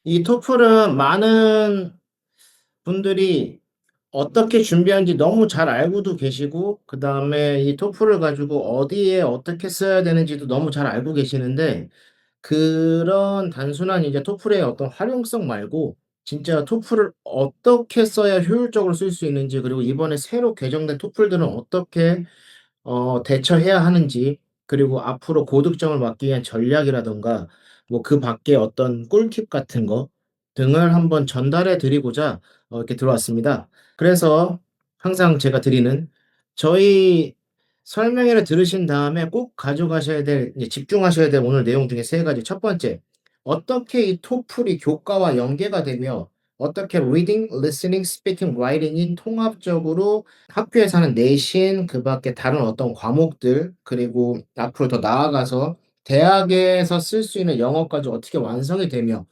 이 토플은 많은 분들이 어떻게 준비하는지 너무 잘 알고도 계시고, 그다음에 이 토플을 가지고 어디에 어떻게 써야 되는지도 너무 잘 알고 계시는데, 그런 단순한 이제 토플의 어떤 활용성 말고 진짜 토플을 어떻게 써야 효율적으로 쓸 수 있는지, 그리고 이번에 새로 개정된 토플들은 어떻게 대처해야 하는지, 그리고 앞으로 고득점을 막기 위한 전략이라든가 뭐 그 밖에 어떤 꿀팁 같은 거 등을 한번 전달해 드리고자 이렇게 들어왔습니다. 그래서 항상 제가 드리는 저희 설명회를 들으신 다음에 꼭 가져가셔야 될, 이제 집중하셔야 될 오늘 내용 중에 세 가지. 첫 번째, 어떻게 이 토플이 교과와 연계가 되며 어떻게 reading, listening, speaking, writing이 통합적으로 학교에서 하는 내신, 그 밖에 다른 어떤 과목들, 그리고 앞으로 더 나아가서 대학에서 쓸 수 있는 영어까지 어떻게 완성이 되며,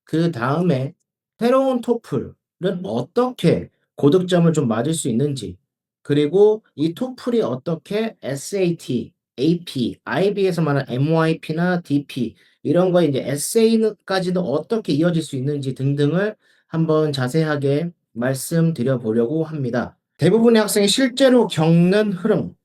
그다음에 새로운 토플은 어떻게 고득점을 좀 맞을 수 있는지, 그리고 이 토플이 어떻게 SAT, AP, IB에서 말하는 MYP나 DP 이런 거에 이제 에세이까지도 어떻게 이어질 수 있는지 등등을 한번 자세하게 말씀드려 보려고 합니다. 대부분의 학생이 실제로 겪는 흐름.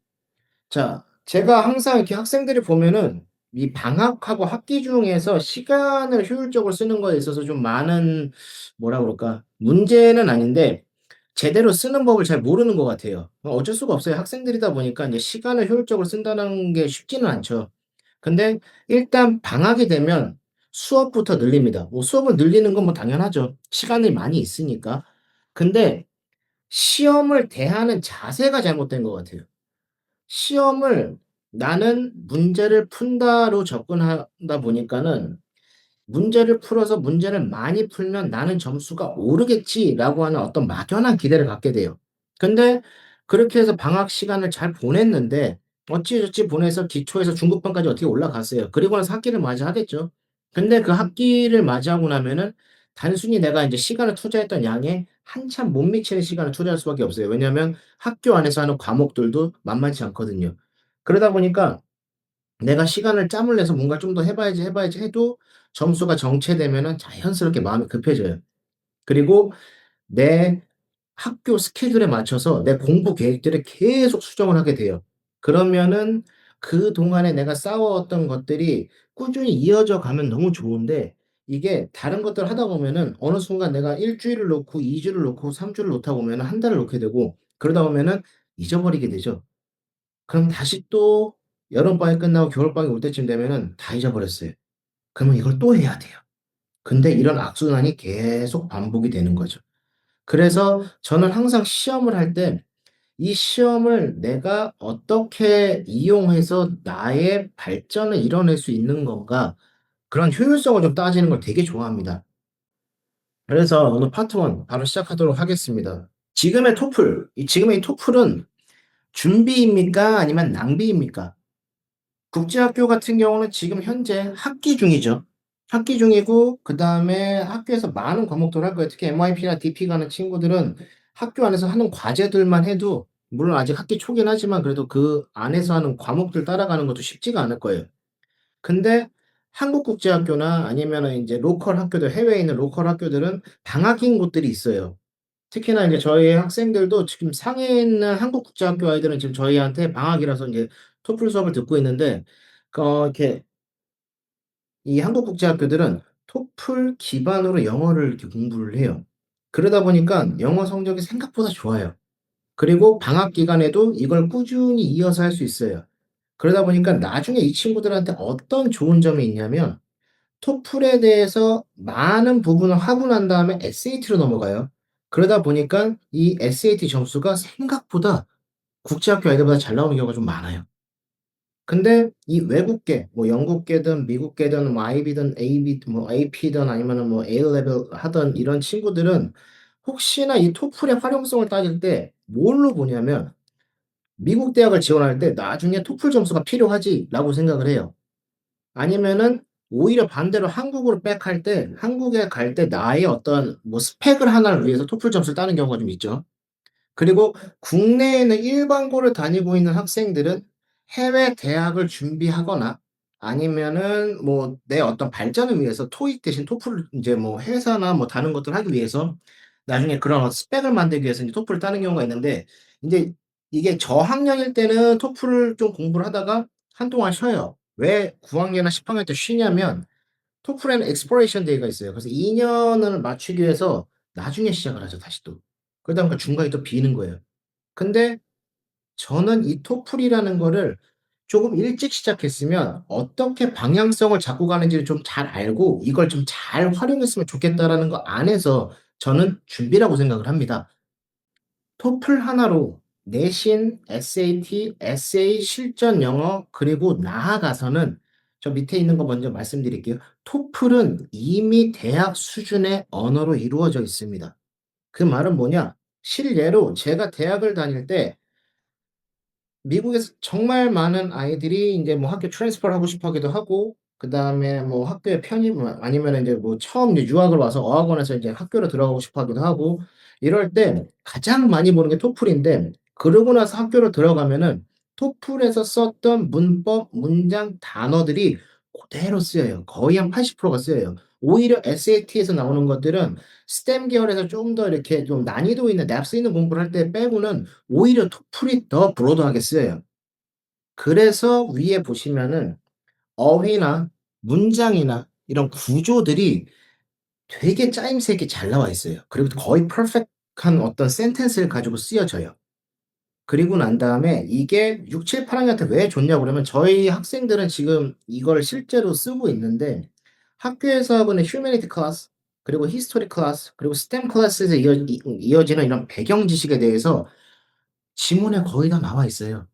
자, 제가 항상 이렇게 학생들이 보면은 이 방학하고 학기 중에서 시간을 효율적으로 쓰는 거에 있어서 좀 많은, 뭐라 그럴까, 문제는 아닌데 제대로 쓰는 법을 잘 모르는 것 같아요. 어쩔 수가 없어요. 학생들이다 보니까 이제 시간을 효율적으로 쓴다는 게 쉽지는 않죠. 근데 일단 방학이 되면 수업부터 늘립니다. 뭐 수업을 늘리는 건 뭐 당연하죠. 시간이 많이 있으니까. 근데 시험을 대하는 자세가 잘못된 것 같아요. 시험을 '나는 문제를 푼다.'로 접근하다 보니까는 '문제를 풀어서 문제를 많이 풀면 나는 점수가 오르겠지.'라고 하는 어떤 막연한 기대를 갖게 돼요. 근데 그렇게 해서 방학 시간을 잘 보냈는데 어찌저찌 보내서 기초에서 중급반까지 어떻게 올라갔어요. 그리고 나서 학기를 맞이하겠죠. 근데 그 학기를 맞이하고 나면은 단순히 내가 인제 시간을 투자했던 양에 한참 못 미치는 시간을 투자할 수밖에 없어요. 왜냐하면 학교 안에서 하는 과목들도 만만치 않거든요. 그러다 보니까 내가 시간을 짬을 내서 뭔가 좀 더 해 봐야지, 해 봐야지 해도 점수가 정체되면은 자연스럽게 마음이 급해져요. 그리고 내 학교 스케줄에 맞춰서 내 공부 계획들을 계속 수정을 하게 돼요. 그러면은 그동안에 내가 쌓아왔던 것들이 꾸준히 이어져 가면 너무 좋은데, 이게 다른 것들을 하다 보면은 어느 순간 내가 1 주일을 놓고 2 주를 놓고 3 주를 놓다 보면은 한 달을 놓게 되고, 그러다 보면은 잊어버리게 되죠. 그럼 다시 또 여름방학이 끝나고 겨울방학이 올 때쯤 되면은 다 잊어버렸어요. 그러면 이걸 또 해야 돼요. 근데 이런 악순환이 계속 반복이 되는 거죠. 그래서 저는 항상 시험을 할 때 이 시험을 내가 어떻게 이용해서 나의 발전을 이뤄낼 수 있는 건가, 그런 효율성을 좀 따지는 걸 되게 좋아합니다. 그래서 오늘 파트 1 바로 시작하도록 하겠습니다. 지금의 이 토플은 준비입니까? 아니면 낭비입니까? 국제학교 같은 경우는 지금 현재 학기 중이죠. 학기 중이고, 그다음에 학교에서 많은 과목들을 할 거예요. 특히 MYP나 DP 가는 친구들은 학교 안에서 하는 과제들만 해도, 물론 아직 학기 초긴 하지만 그래도 그 안에서 하는 과목들 따라가는 것도 쉽지가 않을 거예요. 근데 한국 국제학교나 아니면은 인제 로컬 학교들, 해외에 있는 로컬 학교들은 방학인 곳들이 있어요. 특히나 이제 저희 학생들도 지금 상해에 있는 한국 국제학교 아이들은 지금 저희한테 방학이라서 인제 토플 수업을 듣고 있는데, 이렇게 이 한국 국제학교들은 토플 기반으로 영어를 이렇게 공부를 해요. 그러다 보니까 영어 성적이 생각보다 좋아요. 그리고 방학 기간에도 이걸 꾸준히 이어서 할 수 있어요. 그러다 보니까 나중에 이 친구들한테 어떤 좋은 점이 있냐면, 토플에 대해서 많은 부분을 하고 난 다음에 SAT로 넘어가요. 그러다 보니까 이 SAT 점수가 생각보다 국제학교 아이들보다 잘 나오는 경우가 좀 많아요. 근데 이 외국계, 뭐 영국계든 미국계든 뭐 IB든 뭐 AP든 아니면은 뭐 A 레벨 하던 이런 친구들은 혹시나 이 토플의 활용성을 따질 때 뭘로 보냐면, '미국 대학을 지원할 때 나중에 토플 점수가 필요하지.'라고 생각을 해요. 아니면은 오히려 반대로 한국으로 백할 때, 한국에 갈 때 나의 어떤 뭐 스펙을 하나를 위해서 토플 점수를 따는 경우가 좀 있죠. 그리고 국내에는 일반고를 다니고 있는 학생들은 해외 대학을 준비하거나 아니면은 뭐 내 어떤 발전을 위해서 토익 대신 토플을 인제 뭐 회사나 뭐 다른 것들을 하기 위해서 나중에 그런 스펙을 만들기 위해서 인제 토플을 따는 경우가 있는데, 인제 이게 저학년일 때는 토플을 좀 공부를 하다가 한동안 쉬어요. 왜 9 학년이나 10 학년 때 쉬냐면 토플에는 exploration day가 있어요. 그래서 2 년을 맞추기 위해서 나중에 시작을 하죠, 다시 또. 그러다 보니까 중간에 또 비는 거예요. 근데 저는 이 토플이라는 거를 조금 일찍 시작했으면 어떻게 방향성을 잡고 가는지를 좀 잘 알고 이걸 좀 잘 활용했으면 좋겠다라는 거 안에서 저는 준비라고 생각을 합니다. 토플 하나로 내신, SAT, 에세이, 실전 영어, 그리고 나아가서는 저 밑에 있는 거 먼저 말씀드릴게요. 토플은 이미 대학 수준의 언어로 이루어져 있습니다. 그 말은 뭐냐? 실예로 제가 대학을 다닐 때 미국에서 정말 많은 아이들이 인제 뭐 학교 트랜스퍼를 하고 싶어 하기도 하고, 그다음에 뭐 학교에 편입 뭐 아니면은 인제 뭐 처음 이제 유학을 와서 어학원에서 이제 학교로 들어가고 싶어 하기도 하고, 이럴 때 가장 많이 보는 게 토플인데, 그러고 나서 학교로 들어가면은 토플에서 썼던 문법, 문장, 단어들이 고대로 쓰여요. 거의 한 80%가 쓰여요. 오히려 SAT에서 나오는 것들은 스템 계열에서 좀 더 이렇게 좀 난이도 있는 납스 있는 공부를 할 때 빼고는 오히려 토플이 더 브로드하게 쓰여요. 그래서 위에 보시면은 어휘나 문장이나 이런 구조들이 되게 짜임새 있게 잘 나와 있어요. 그리고 거의 퍼펙트한 어떤 센텐스를 가지고 쓰여져요. 그리고 난 다음에 이게 6, 7, 8 학년한테 왜 좋냐고 그러면, 저희 학생들은 지금 이걸 실제로 쓰고 있는데 학교에서 하고는 휴머니티 클래스, 그리고 히스토리 클래스, 그리고 스템 클래스에서 이어지는 이런 배경 지식에 대해서 지문에 거의 다 나와 있어요.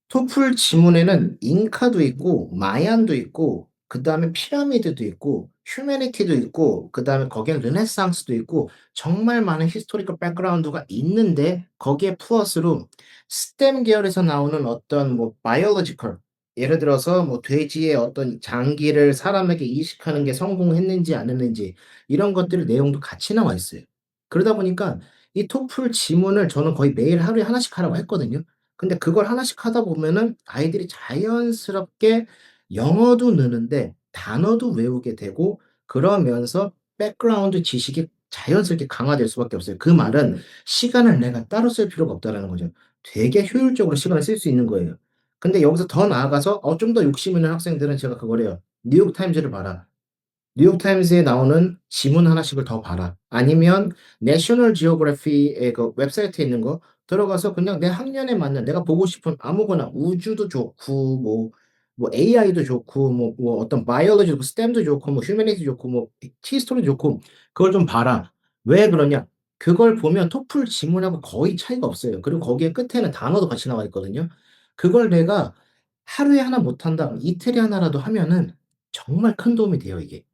토플 지문에는 잉카도 있고 마얀도 있고 그다음에 피라미드도 있고 휴머니티도 있고 그다음에 거기엔 르네상스도 있고 정말 많은 히스토리컬 백그라운드가 있는데, 거기에 플러스로 스템 계열에서 나오는 어떤 뭐 바이올로지컬, 예를 들어서 뭐 돼지의 어떤 장기를 사람에게 이식하는 게 성공했는지 안 했는지 이런 것들의 내용도 같이 나와 있어요. 그러다 보니까 이 토플 지문을 저는 거의 매일 하루에 하나씩 하라고 했거든요. 근데 그걸 하나씩 하다 보면은 아이들이 자연스럽게 영어도 느는데 단어도 외우게 되고, 그러면서 백그라운드 지식이 자연스럽게 강화될 수밖에 없어요. 그 말은 시간을 내가 따로 쓸 필요가 없다라는 거죠. 되게 효율적으로 시간을 쓸 수 있는 거예요. 근데 여기서 더 나아가서 좀 더 욕심 있는 학생들은 제가 그거래요. 뉴욕 타임즈를 봐라. 뉴욕타임스에 나오는 지문 하나씩을 더 봐라. 아니면 내셔널 지오그래피의 그 웹사이트에 있는 거 들어가서 그냥 내 학년에 맞는 내가 보고 싶은 아무거나, 우주도 좋고 뭐 AI도 좋고 뭐 어떤 바이올로지도 좋고 스템도 좋고 뭐 휴머니티 좋고 뭐 히스토리도 좋고 그걸 좀 봐라. 왜 그러냐? 그걸 보면 토플 지문하고 거의 차이가 없어요. 그리고 거기에 끝에는 단어도 같이 나와 있거든요. 그걸 내가 하루에 하나 못 한다, 이틀에 하나라도 하면은 정말 큰 도움이 돼요, 이게.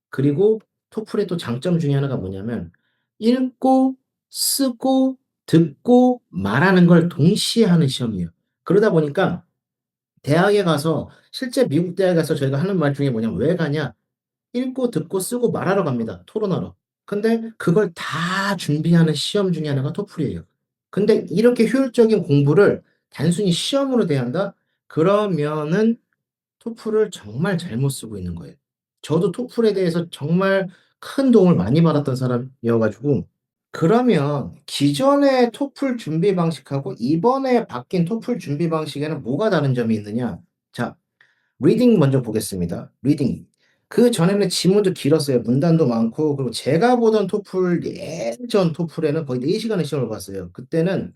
그리고 토플의 또 장점 중에 하나가 뭐냐면 읽고 쓰고 듣고 말하는 걸 동시에 하는 시험이에요. 그러다 보니까 대학에 가서, 실제 미국 대학에 가서 저희가 하는 말 중에 뭐냐면 "왜 가냐?" 읽고 듣고 쓰고 말하러 갑니다, 토론하러. 근데 그걸 다 준비하는 시험 중에 하나가 토플이에요. 근데 이렇게 효율적인 공부를 단순히 시험으로 대한다? 그러면은 토플을 정말 잘못 쓰고 있는 거예요. 저도 토플에 대해서 정말 큰 도움을 많이 받았던 사람이어 가지고. 그러면 기존의 토플 준비 방식하고 이번에 바뀐 토플 준비 방식에는 뭐가 다른 점이 있느냐? 자, 리딩 먼저 보겠습니다. 리딩. 그전에는 지문도 길었어요. 문단도 많고, 그리고 제가 보던 토플, 예전 토플에는 거의 4 시간의 시험을 봤어요. 그때는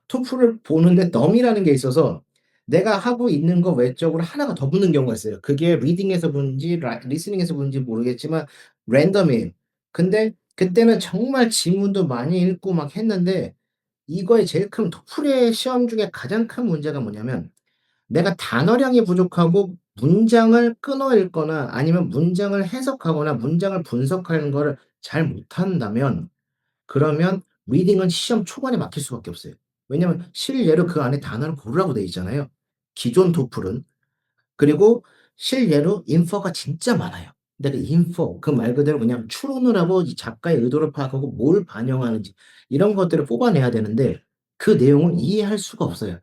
토플을 보는데 덤이라는 게 있어서 내가 하고 있는 거 외적으로 하나가 더 붙는 경우가 있어요. 그게 리딩에서 붙는지 리스닝에서 붙는지 모르겠지만 랜덤이에요. 근데 그때는 정말 지문도 많이 읽고 막 했는데, 이거의 제일 큰 토플의 시험 중에 가장 큰 문제가 뭐냐면 내가 단어량이 부족하고 문장을 끊어 읽거나 아니면 문장을 해석하거나 문장을 분석하는 거를 잘 못한다면, 그러면 리딩은 시험 초반에 막힐 수밖에 없어요. 왜냐면 실예로 그 안에 단어를 고르라고 돼 있잖아요, 기존 토플은. 그리고 실예로 인포가 진짜 많아요. 근데 그 인포 그 말 그대로 그냥 추론을 하고 이 작가의 의도를 파악하고 뭘 반영하는지 이런 것들을 뽑아내야 되는데 그 내용을 이해할 수가 없어요.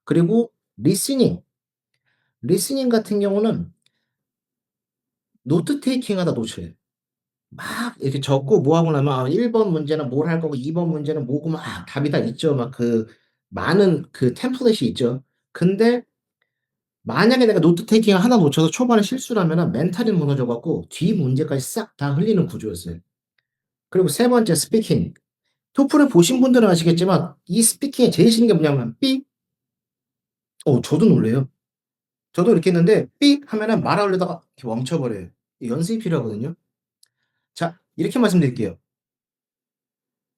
그리고 리스닝. 리스닝 같은 경우는 노트 테이킹하다 놓쳐요. 막 이렇게 적고 뭐 하고 나면 1번 문제는 뭘 할 거고 2번 문제는 뭐고 막 답이 다 있죠. 막 그 많은 그 템플릿이 있죠. 근데 만약에 내가 노트 테이킹을 하나 놓쳐서 초반에 실수를 하면은 멘탈이 무너져 갖고 뒤 문제까지 싹 다 흘리는 구조였어요. 그리고 세 번째 스피킹. 토플을 보신 분들은 아시겠지만 이 스피킹에 제일 싫은 게 뭐냐면 삑 저도 놀래요. 저도 이렇게 했는데 삑 하면은 말하려다가 이렇게 멈춰 버려요. 이 연습이 필요하거든요. 자 이렇게 말씀드릴게요.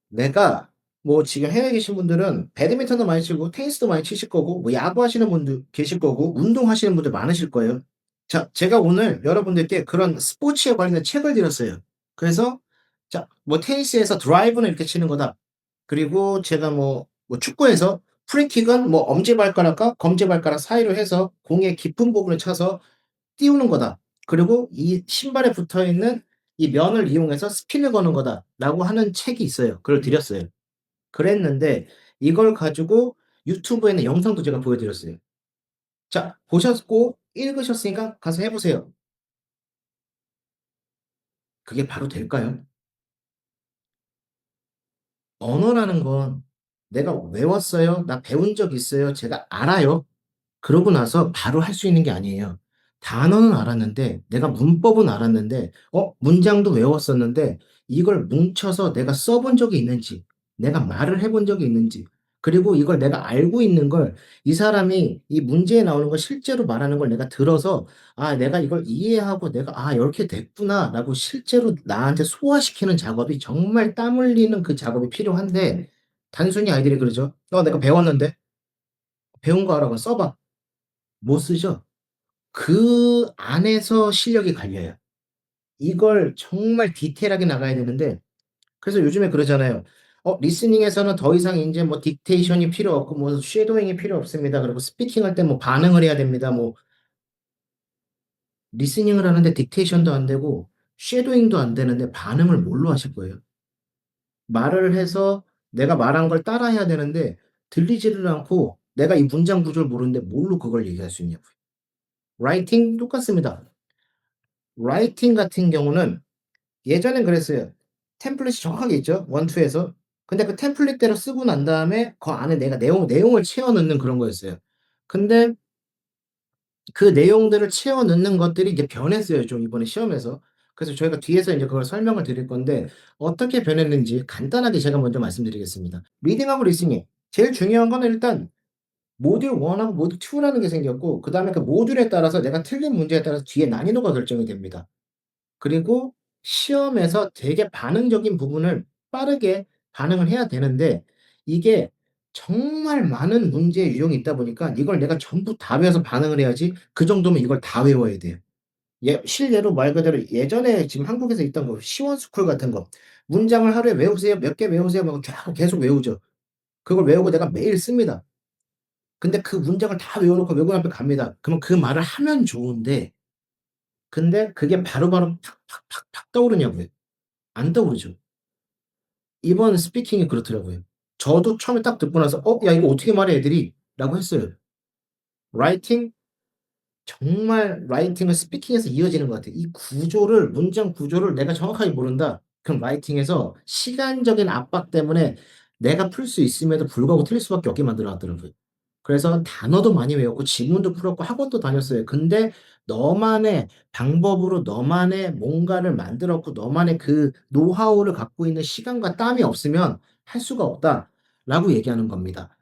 내가 뭐 지금 해외에 계신 분들은 배드민턴도 많이 치고 테니스도 많이 치실 거고 뭐 야구하시는 분들 계실 거고 운동하시는 분들 많으실 거예요. 자 제가 오늘 여러분들께 그런 스포츠에 관련된 책을 드렸어요. 그래서 자 뭐 테니스에서 드라이브는 이렇게 치는 거다. 그리고 제가 뭐 축구에서 프리킥은 뭐 엄지발가락과 검지발가락 사이로 해서 공의 깊은 부분을 차서 띄우는 거다. 그리고 이 신발에 붙어 있는 이 면을 이용해서 스핀을 거는 거다라고 하는 책이 있어요. 그걸 드렸어요. 그랬는데 이걸 가지고 유튜브에는 영상도 제가 보여 드렸어요. 자 보셨고 읽으셨으니까 가서 해 보세요. 그게 바로 될까요? 언어라는 건 내가 외웠어요. 나 배운 적 있어요. 제가 알아요. 그러고 나서 바로 할 수 있는 게 아니에요. 단어는 알았는데 내가 문법은 알았는데 문장도 외웠었는데 이걸 뭉쳐서 내가 써본 적이 있는지 내가 말을 해본 적이 있는지 그리고 이걸 내가 알고 있는 걸 이 사람이 이 문제에 나오는 걸 실제로 말하는 걸 내가 들어서 '아 내가 이걸 이해하고 내가 '아 이렇게 됐구나.'라고 실제로 나한테 소화시키는 작업이 정말 땀 흘리는 그 작업이 필요한데 단순히 아이들이 그러죠. 내가 배웠는데. 배운 거 알아. 그럼 써 봐." 못 쓰죠. 그 안에서 실력이 갈려요. 이걸 정말 디테일하게 나가야 되는데 그래서 요즘에 그러잖아요. 리스닝에서는 더 이상 인제 뭐 딕테이션이 필요 없고 뭐 쉐도잉이 필요 없습니다. 그리고 스피킹할 때 뭐 반응을 해야 됩니다. 뭐 리스닝을 하는데 딕테이션도 안 되고 쉐도잉도 안 되는데 반응을 뭘로 하실 거예요? 말을 해서 내가 말한 걸 따라해야 되는데 들리지를 않고 내가 이 문장 구조를 모르는데 뭘로 그걸 얘기할 수 있냐고요. 라이팅 똑같습니다. 라이팅 같은 경우는 예전엔 그랬어요. 템플릿이 정확하게 있죠, 원 투에서. 근데 그 템플릿대로 쓰고 난 다음에 그 안에 내가 내용을 채워 넣는 그런 거였어요. 근데 그 내용들을 채워 넣는 것들이 이제 변했어요, 좀 이번에 시험에서. 그래서 저희가 뒤에서 인제 그걸 설명을 드릴 건데 어떻게 변했는지 간단하게 제가 먼저 말씀드리겠습니다. 리딩하고 리스닝 제일 중요한 거는 일단 모듈 1 하고 모듈 2 라는 게 생겼고 그다음에 그 모듈에 따라서 내가 틀린 문제에 따라서 뒤에 난이도가 결정이 됩니다. 그리고 시험에서 되게 반응적인 부분을 빠르게 반응을 해야 되는데 이게 정말 많은 문제 유형이 있다 보니까 이걸 내가 전부 다 외워서 반응을 해야지 그 정도면 이걸 다 외워야 돼요. 실례로 말 그대로 예전에 지금 한국에서 있던 거 시원스쿨 같은 거 문장을 하루에 외우세요. 몇 개 외우세요. 막 쫙 계속 외우죠. 그걸 외우고 내가 매일 씁니다. 근데 그 문장을 다 외워 놓고 외국 앞에 갑니다. 그러면 그 말을 하면 좋은데 근데 그게 바로바로 팍팍팍팍 떠오르냐고요. 안 떠오르죠. 이번 스피킹이 그렇더라고요. 저도 처음에 딱 듣고 나서 야 이거 어떻게 말해 애들이?"라고 했어요. 라이팅 정말 라이팅은 스피킹에서 이어지는 것 같아요. 이 구조를 문장 구조를 내가 정확하게 모른다. 그럼 라이팅에서 시간적인 압박 때문에 내가 풀 수 있음에도 불구하고 틀릴 수밖에 없게 만들어 놨더라고요. 그래서 단어도 많이 외웠고 지문도 풀었고 학원도 다녔어요. 근데 너만의 방법으로 너만의 뭔가를 만들었고 너만의 그 노하우를 갖고 있는 시간과 땀이 없으면 할 수가 없다라고 얘기하는 겁니다.